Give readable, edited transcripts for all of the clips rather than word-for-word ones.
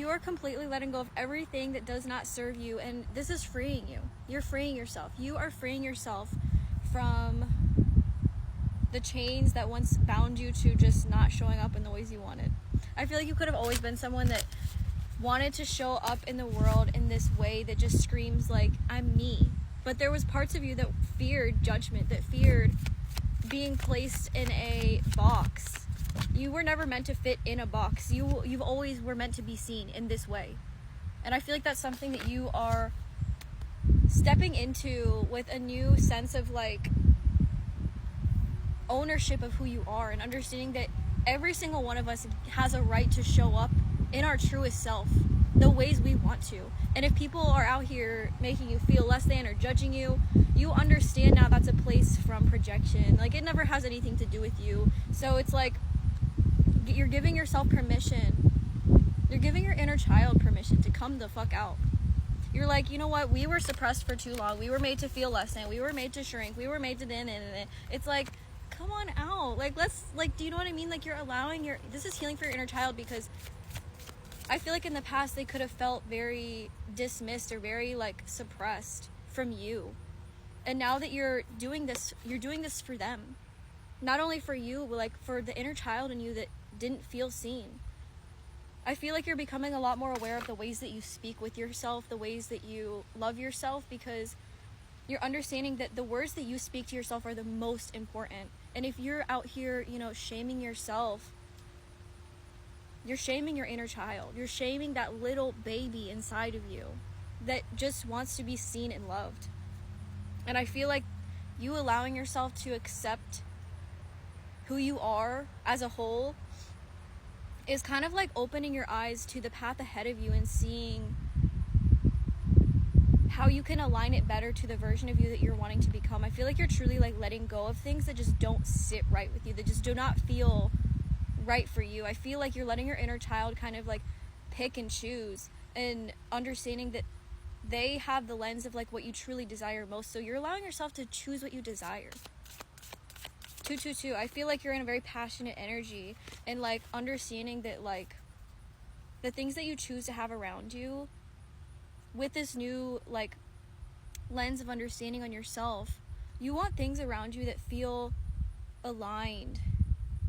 you are completely letting go of everything that does not serve you, and this is freeing you. You're freeing yourself. You are freeing yourself from the chains that once bound you to just not showing up in the ways you wanted. I feel like you could have always been someone that wanted to show up in the world in this way that just screams like, I'm me. But there was parts of you that feared judgment, that feared being placed in a box. You were never meant to fit in a box. You've always were meant to be seen in this way. And I feel like that's something that you are stepping into with a new sense of like ownership of who you are, and understanding that every single one of us has a right to show up in our truest self the ways we want to. And if people are out here making you feel less than or judging you, you understand now that's a place from projection. Like, it never has anything to do with you. So it's like you're giving yourself permission. You're giving your inner child permission to come the fuck out. You're like, you know what, we were suppressed for too long. We were made to feel less than. We were made to shrink. We were made to It's like, come on out. Like, let's, like, do you know what I mean? Like, you're allowing this is healing for your inner child, because I feel like in the past they could have felt very dismissed or very like suppressed from you. And now that you're doing this for them. Not only for you, but like for the inner child in you that didn't feel seen. I feel like you're becoming a lot more aware of the ways that you speak with yourself, the ways that you love yourself, because you're understanding that the words that you speak to yourself are the most important. And if you're out here, you know, shaming yourself, you're shaming your inner child. You're shaming that little baby inside of you that just wants to be seen and loved. And I feel like you allowing yourself to accept who you are as a whole is kind of like opening your eyes to the path ahead of you and seeing how you can align it better to the version of you that you're wanting to become. I feel like you're truly like letting go of things that just don't sit right with you, that just do not feel right for you. I feel like you're letting your inner child kind of like pick and choose, and understanding that they have the lens of like what you truly desire most. So you're allowing yourself to choose what you desire. 222, I feel like you're in a very passionate energy, and like understanding that like the things that you choose to have around you with this new like lens of understanding on yourself, you want things around you that feel aligned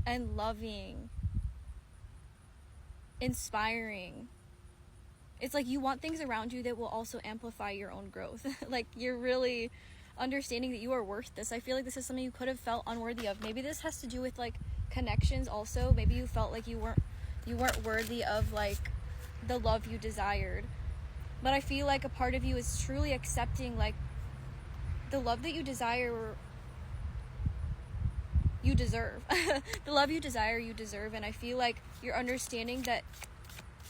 and loving, inspiring. It's like you want things around you that will also amplify your own growth. Like, you're really understanding that you are worth this. I feel like this is something you could have felt unworthy of. Maybe this has to do with like connections also. Maybe you felt like you weren't worthy of like the love you desired. But I feel like a part of you is truly accepting like the love that you desire, you deserve. The love you desire, you deserve. And I feel like you're understanding that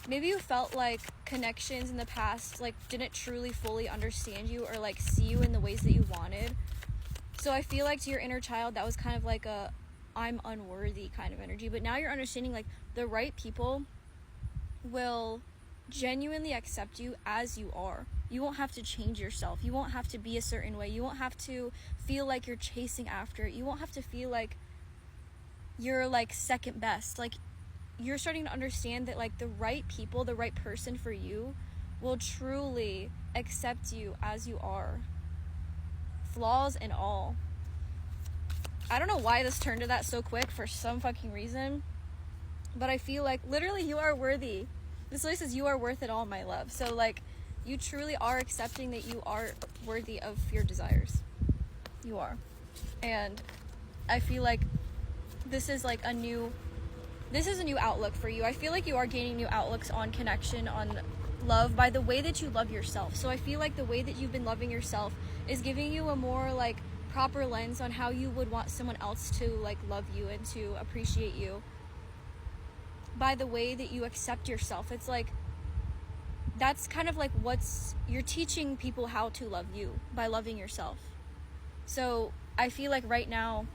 maybe you felt like connections in the past like didn't truly fully understand you or like see you in the ways that you wanted. So I feel like to your inner child, that was kind of like a I'm unworthy kind of energy. But now you're understanding like the right people will genuinely accept you as you are. You won't have to change yourself. You won't have to be a certain way. You won't have to feel like you're chasing after it. You won't have to feel like you're like second best. Like, you're starting to understand that like the right people, the right person for you will truly accept you as you are, flaws and all. I don't know why this turned to that so quick for some fucking reason, but I feel like literally you are worthy. This literally says you are worth it all, my love. So like you truly are accepting that you are worthy of your desires. You are. And I feel like this is like a new outlook for you. I feel like you are gaining new outlooks on connection, on love, by the way that you love yourself. So I feel like the way that you've been loving yourself is giving you a more like proper lens on how you would want someone else to like love you and to appreciate you, by the way that you accept yourself. It's like that's kind of like you're teaching people how to love you by loving yourself. So I feel like right now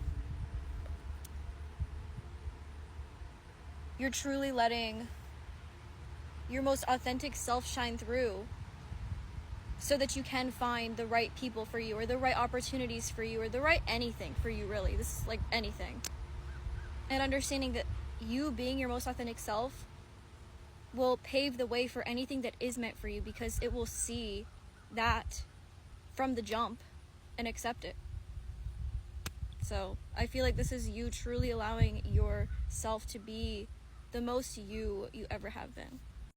you're truly letting your most authentic self shine through, so that you can find the right people for you, or the right opportunities for you, or the right anything for you, really. This is like anything. And understanding that you being your most authentic self will pave the way for anything that is meant for you, because it will see that from the jump and accept it. So I feel like this is you truly allowing yourself to be the most you ever have been.